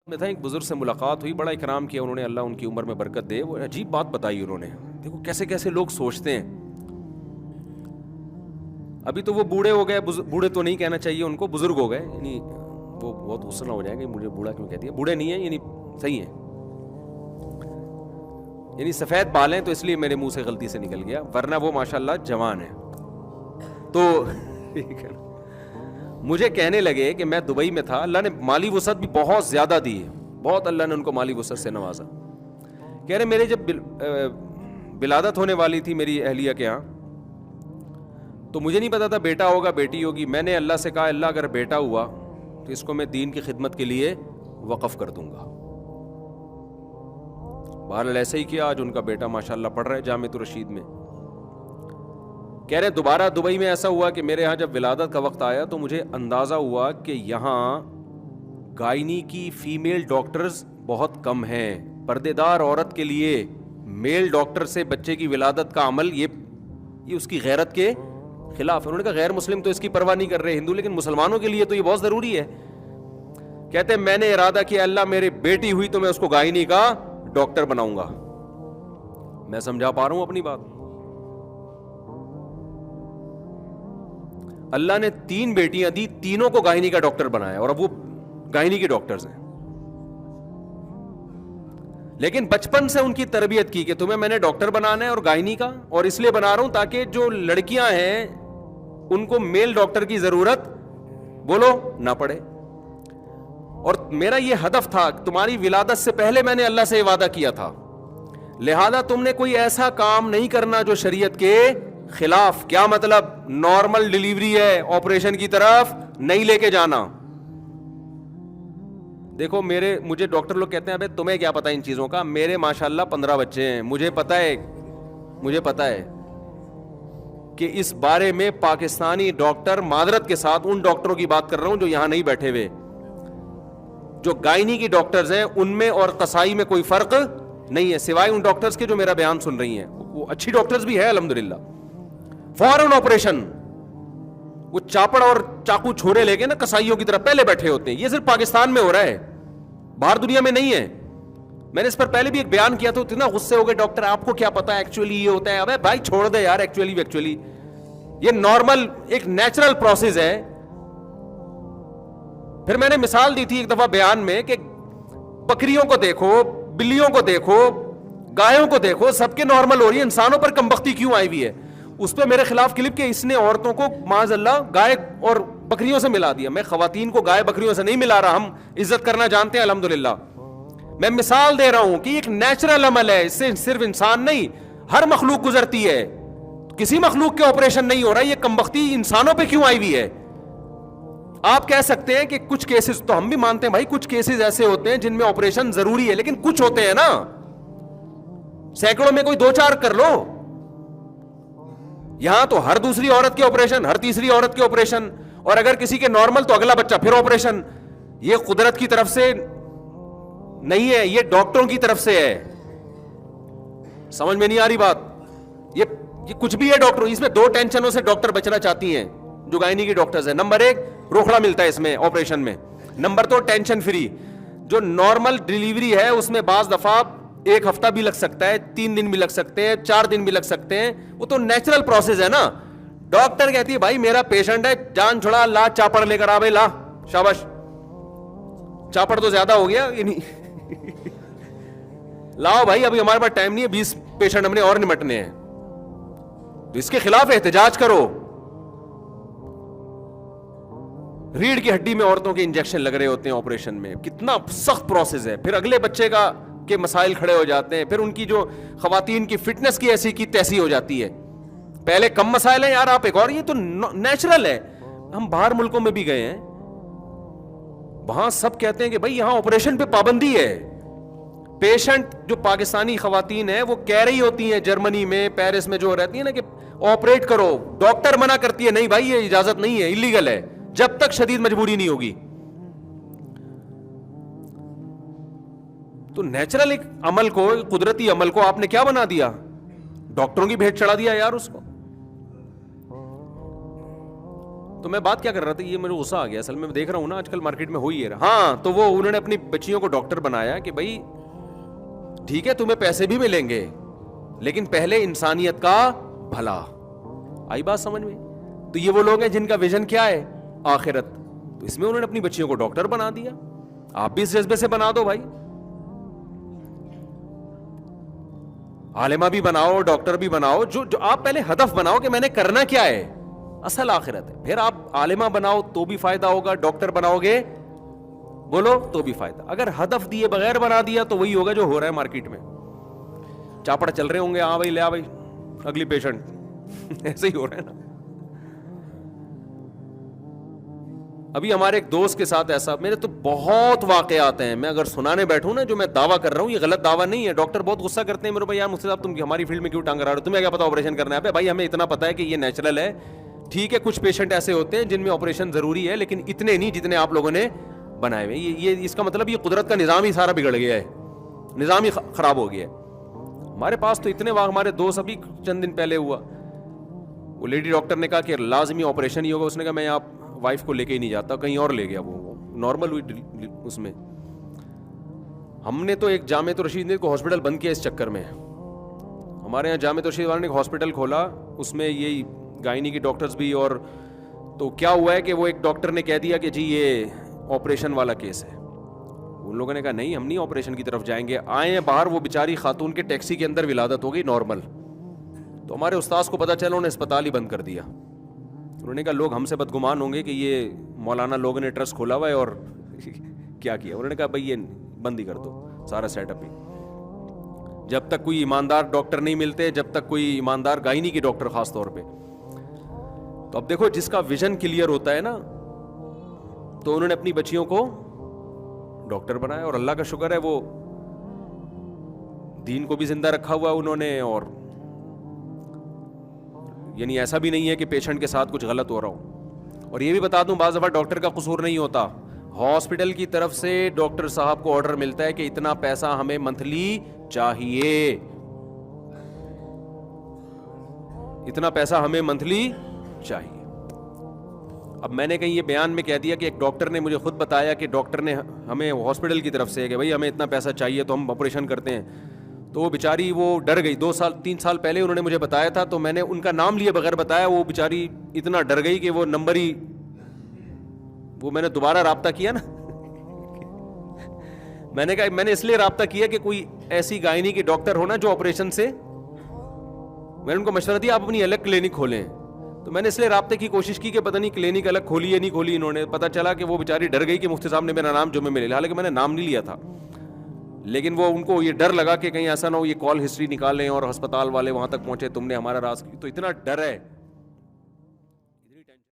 میں تھا ایک بزرگ سے ملاقات ہوئی, بڑا اکرام کیا انہوں نے, اللہ ان کی عمر میں برکت دے. وہ عجیب بات بتائی انہوں نے. دیکھو کیسے کیسے لوگ سوچتے ہیں. ابھی تو وہ بوڑھے ہو گئے, بوڑھے تو نہیں کہنا چاہیے ان کو, بزرگ ہو گئے, یعنی وہ بہت غصہ نہ ہو جائے گا مجھے بوڑھا کیوں کہتی ہے, بوڑھے نہیں ہیں, یعنی صحیح ہیں, یعنی سفید بال ہیں تو اس لیے میرے منہ سے غلطی سے نکل گیا, ورنہ وہ ماشاءاللہ جوان ہیں. تو مجھے کہنے لگے کہ میں دبئی میں تھا, اللہ نے مالی وسعت بھی بہت زیادہ دی ہے, بہت اللہ نے ان کو مالی وسعت سے نوازا. کہہ رہے میرے جب ولادت ہونے والی تھی میری اہلیہ کے ہاں, تو مجھے نہیں پتا تھا بیٹا ہوگا بیٹی ہوگی. میں نے اللہ سے کہا اللہ اگر بیٹا ہوا تو اس کو میں دین کی خدمت کے لیے وقف کر دوں گا. بہرحال ایسا ہی کیا, آج ان کا بیٹا ماشاءاللہ پڑھ رہا ہے جامعۃ الرشید میں. کہہ رہے دوبارہ دبئی میں ایسا ہوا کہ میرے ہاں جب ولادت کا وقت آیا تو مجھے اندازہ ہوا کہ یہاں گائنی کی فیمیل ڈاکٹرز بہت کم ہیں. پردے دار عورت کے لیے میل ڈاکٹر سے بچے کی ولادت کا عمل یہ اس کی غیرت کے خلاف ہے. انہوں نے کہا غیر مسلم تو اس کی پرواہ نہیں کر رہے ہندو, لیکن مسلمانوں کے لیے تو یہ بہت ضروری ہے. کہتے ہیں میں نے ارادہ کیا اللہ میری بیٹی ہوئی تو میں اس کو گائنی کا ڈاکٹر بناؤں گا. میں سمجھا پا رہا ہوں اپنی بات. اللہ نے 3 بیٹیاں دی, تینوں کو گائنی کا ڈاکٹر بنایا, اور اب وہ گائنی کے ڈاکٹرز ہیں. لیکن بچپن سے ان کی تربیت کی کہ تمہیں میں نے ڈاکٹر بنانا ہے اور گائنی کا, اور اس لیے بنا رہا ہوں تاکہ جو لڑکیاں ہیں ان کو میل ڈاکٹر کی ضرورت بولو نہ پڑے. اور میرا یہ ہدف تھا, تمہاری ولادت سے پہلے میں نے اللہ سے وعدہ کیا تھا, لہذا تم نے کوئی ایسا کام نہیں کرنا جو شریعت کے خلاف. کیا مطلب؟ نارمل ڈیلیوری ہے, آپریشن کی طرف نہیں لے کے جانا. دیکھو مجھے ڈاکٹر لوگ کہتے ہیں ابے تمہیں کیا پتا ان چیزوں کا, میرے ماشاءاللہ 15 بچے ہیں, مجھے پتا ہے کہ اس بارے میں پاکستانی ڈاکٹر, معذرت کے ساتھ ان ڈاکٹروں کی بات کر رہا ہوں جو یہاں نہیں بیٹھے ہوئے, جو گائنی کی ڈاکٹرز ہیں ان میں اور قصائی میں کوئی فرق نہیں ہے, سوائے ان ڈاکٹرز کے جو میرا بیان سن رہی ہیں. وہ اچھی ڈاکٹرز بھی ہے الحمدللہ. فوراً آپریشن, وہ چاپڑ اور چاقو چھوڑے لے کے نا قصائیوں کی طرف پہلے بیٹھے ہوتے ہیں. یہ صرف پاکستان میں ہو رہا ہے, باہر دنیا میں نہیں ہے. میں نے اس پر پہلے بھی ایک بیان کیا تھا, اتنا غصے ہو گئے ڈاکٹر آپ کو کیا پتا ایکچولی یہ ہوتا ہے. ابے بھائی چھوڑ دے یار, ایکچولی یہ نارمل ایک نیچرل پروسیس ہے. پھر میں نے مثال دی تھی ایک دفعہ بیان میں کہ بکریوں کو دیکھو, بلیوں کو دیکھو, گایوں کو دیکھو, سب کے نارمل ہو رہی ہے, انسانوں پر کمبختی کیوں آئی ہوئی ہے. اس پہ میرے خلاف کلپ کہ اس نے عورتوں کو معاذ اللہ گائے اور بکریوں سے ملا دیا. میں خواتین کو گائے بکریوں سے نہیں ملا رہا, ہم عزت کرنا جانتے ہیں الحمدللہ. میں مثال دے رہا ہوں کہ ایک نیچرل عمل ہے, اس سے صرف انسان نہیں ہر مخلوق گزرتی ہے. کسی مخلوق کے آپریشن نہیں ہو رہا, یہ کمبختی انسانوں پہ کیوں آئی ہوئی ہے. آپ کہہ سکتے ہیں کہ کچھ کیسز, تو ہم بھی مانتے ہیں بھائی کچھ کیسز ایسے ہوتے ہیں جن میں آپریشن ضروری ہے, لیکن کچھ ہوتے ہیں نا, سینکڑوں میں کوئی 2-4 کر لو. یہاں تو ہر دوسری عورت کے آپریشن, ہر تیسری عورت کے آپریشن, اور اگر کسی کے نارمل تو اگلا بچہ پھر آپریشن. یہ قدرت کی طرف سے نہیں ہے, یہ ڈاکٹروں کی طرف سے ہے. سمجھ میں نہیں آ رہی بات؟ یہ کچھ بھی ہے ڈاکٹر. اس میں 2 ٹینشنوں سے ڈاکٹر بچنا چاہتی ہیں جو گائنی کی ڈاکٹرز ہیں. نمبر 1 روکھڑا ملتا ہے اس میں آپریشن میں. Number 2 tension free. جو نارمل ڈیلیوری ہے اس میں بعض دفعہ 1 ہفتہ بھی لگ سکتا ہے, 3 دن بھی لگ سکتے ہیں, 4 دن بھی لگ سکتے ہیں. وہ تو نیچرل پروسیس ہے نا. ڈاکٹر کہتی ہے بھائی میرا پیشنٹ ہے, جان چھڑا, لا چاپڑ لے کر آ بھائی, لا شاباش. چاپڑ تو زیادہ ہو گیا, لاؤ بھائی ابھی ہمارے پاس ٹائم نہیں ہے, 20 پیشنٹ ہم نے اور نمٹنے ہیں. تو اس کے خلاف احتجاج کرو. ریڑھ کی ہڈی میں عورتوں کے انجیکشن لگ رہے ہوتے ہیں آپریشن میں, کتنا سخت پروسیس ہے. پھر اگلے بچے کا کے مسائل کھڑے ہو جاتے ہیں. پھر ان کی جو خواتین کی فٹنس کی ایسی کی تیسی ہو جاتی ہے. پہلے کم مسائل ہیں یار, آپ ایک اور, یہ تو نیچرل ہے. ہم باہر ملکوں میں بھی گئے ہیں, وہاں سب کہتے ہیں کہ بھائی یہاں آپریشن پہ پابندی ہے. پیشنٹ جو پاکستانی خواتین ہیں وہ کہہ رہی ہوتی ہیں جرمنی میں, پیرس میں جو رہتی ہیں نا کہ آپریٹ کرو, ڈاکٹر منع کرتی ہے نہیں بھائی یہ اجازت نہیں ہے, ایلیگل ہے, جب تک شدید مجبوری نہیں ہوگی. تو نیچرل ایک عمل کو, قدرتی عمل کو آپ نے کیا بنا دیا, ڈاکٹروں کی بھیٹ چڑھا دیا یار اس کو. تو تو میں بات کیا کر رہا تھا, یہ مجھے غصہ آ گیا اصل میں دیکھ رہا ہوں نا آج کل مارکیٹ میں ہو ہی ہے. ہاں تو وہ انہوں نے اپنی بچیوں کو ڈاکٹر بنایا کہ بھائی ٹھیک ہے تمہیں پیسے بھی ملیں گے لیکن پہلے انسانیت کا بھلا. آئی بات سمجھ میں؟ تو یہ وہ لوگ ہیں جن کا ویژن کیا ہے, آخرت. تو اس میں انہوں نے اپنی بچیوں کو ڈاکٹر بنا دیا. آپ بھی اس جذبے سے بنا دو بھائی, عالمہ بھی بناؤ, ڈاکٹر بھی بناؤ, جو آپ پہلے ہدف بناؤ کہ میں نے کرنا کیا ہے, اصل آخرت ہے. پھر آپ عالمہ بناؤ تو بھی فائدہ ہوگا, ڈاکٹر بناؤ گے بولو تو بھی فائدہ. اگر ہدف دیے بغیر بنا دیا تو وہی ہوگا جو ہو رہا ہے مارکیٹ میں. چاپڑ چل رہے ہوں گے, ہاں بھائی لے آ بھائی اگلی پیشنٹ, ایسے ہی ہو رہا ہے نا. ابھی ہمارے ایک دوست کے ساتھ ایسا, میرے تو بہت واقعات ہیں, میں اگر سنانے بیٹھوں نا جو میں دعویٰ کر رہا ہوں یہ غلط دعویٰ نہیں ہے. ڈاکٹر بہت غصہ کرتے ہیں میرے بھائی, یار مفتی صاحب تم ہماری فیلڈ میں کیوں ٹانگ رہا ہو, تمہیں کیا پتا آپریشن کرنا ہے. بھائی ہمیں اتنا پتا ہے کہ یہ نیچرل ہے, ٹھیک ہے کچھ پیشنٹ ایسے ہوتے ہیں جن میں آپریشن ضروری ہے لیکن اتنے نہیں جتنے آپ لوگوں نے بنائے ہوئے. یہ اس کا مطلب یہ قدرت کا نظام ہی سارا بگڑ گیا ہے, نظام ہی خراب ہو گیا ہے. ہمارے پاس تو اتنے ہمارے دوست ابھی چند دن پہلے ہوا, وہ لیڈی ڈاکٹر نے کہا کہ لازمی آپریشن ہی ہوگا. اس نے کہا میں آپ وائف کو لے کے ہی نہیں جاتا, کہیں اور لے گیا, وہ نارمل ہوئی اس میں. ہم نے تو ایک جامعۃ الرشید کو ہاسپٹل بند کیا اس چکر میں. ہمارے یہاں جامعۃ الرشید والے نے ایک ہاسپٹل کھولا, اس میں یہی گائنی کی ڈاکٹرز بھی, اور تو کیا ہوا ہے کہ وہ ایک ڈاکٹر نے کہہ دیا کہ جی یہ آپریشن والا کیس ہے. ان لوگوں نے کہا نہیں ہم نہیں آپریشن کی طرف جائیں گے. آئے ہیں باہر, وہ بیچاری خاتون کے ٹیکسی کے اندر ولادت ہو گئی نارمل. تو ہمارے استاذ کو پتا چلا, انہوں نے اسپتال ہی بند کر دیا. انہوں نے کہا لوگ ہم سے بدگمان ہوں گے کہ یہ مولانا لوگوں نے ٹرسٹ کھولا ہوا ہے اور کیا کیا. انہوں نے کہا بھائی یہ بند ہی کر دو سارا سیٹ اپ ہی. جب تک کوئی ایماندار ڈاکٹر نہیں ملتے, جب تک کوئی ایماندار گائنی کی ڈاکٹر خاص طور پہ. تو اب دیکھو جس کا ویژن کلیئر ہوتا ہے نا, تو انہوں نے اپنی بچیوں کو ڈاکٹر بنایا, اور اللہ کا شکر ہے وہ دین کو بھی زندہ رکھا ہوا انہوں نے. اور یعنی ایسا بھی نہیں ہے کہ پیشنٹ کے ساتھ کچھ غلط ہو رہا ہو. اور یہ بھی بتا دوں بعض دفعہ ڈاکٹر کا قصور نہیں ہوتا, ہاسپٹل کی طرف سے ڈاکٹر صاحب کو آرڈر ملتا ہے کہ اتنا پیسہ ہمیں منتھلی چاہیے, اتنا پیسہ ہمیں منتھلی چاہیے. اب میں نے کہیں یہ بیان میں کہہ دیا کہ ایک ڈاکٹر نے مجھے خود بتایا کہ ڈاکٹر نے ہمیں ہاسپٹل کی طرف سے کہ بھائی ہمیں اتنا پیسہ چاہیے تو ہم آپریشن کرتے ہیں. تو وہ بیچاری وہ ڈر گئی. 2-3 سال پہلے انہوں نے مجھے بتایا تھا, تو میں نے ان کا نام لیے بغیر بتایا, وہ بیچاری اتنا ڈر گئی کہ وہ نمبر ہی, وہ میں نے دوبارہ رابطہ کیا نا میں نے کہا میں نے اس لیے رابطہ کیا کہ کوئی ایسی گائنی کی ڈاکٹر ہونا جو آپریشن سے, میں نے ان کو مشورہ دیا آپ اپنی الگ کلینک کھولیں. تو میں نے اس لیے رابطے کی کوشش کی کہ پتہ نہیں کلینک الگ کھولی ہے نہیں کھولی. انہوں نے پتہ چلا کہ وہ بیچاری ڈر گئی کہ مفتی صاحب نے میرا نام جمعے میں لے لیا, حالانکہ میں نے نام نہیں لیا تھا, لیکن وہ ان کو یہ ڈر لگا کہ کہیں ایسا نہ ہو یہ کال ہسٹری نکال لیں اور ہسپتال والے وہاں تک پہنچے تم نے ہمارا راز کی. تو اتنا ڈر ہے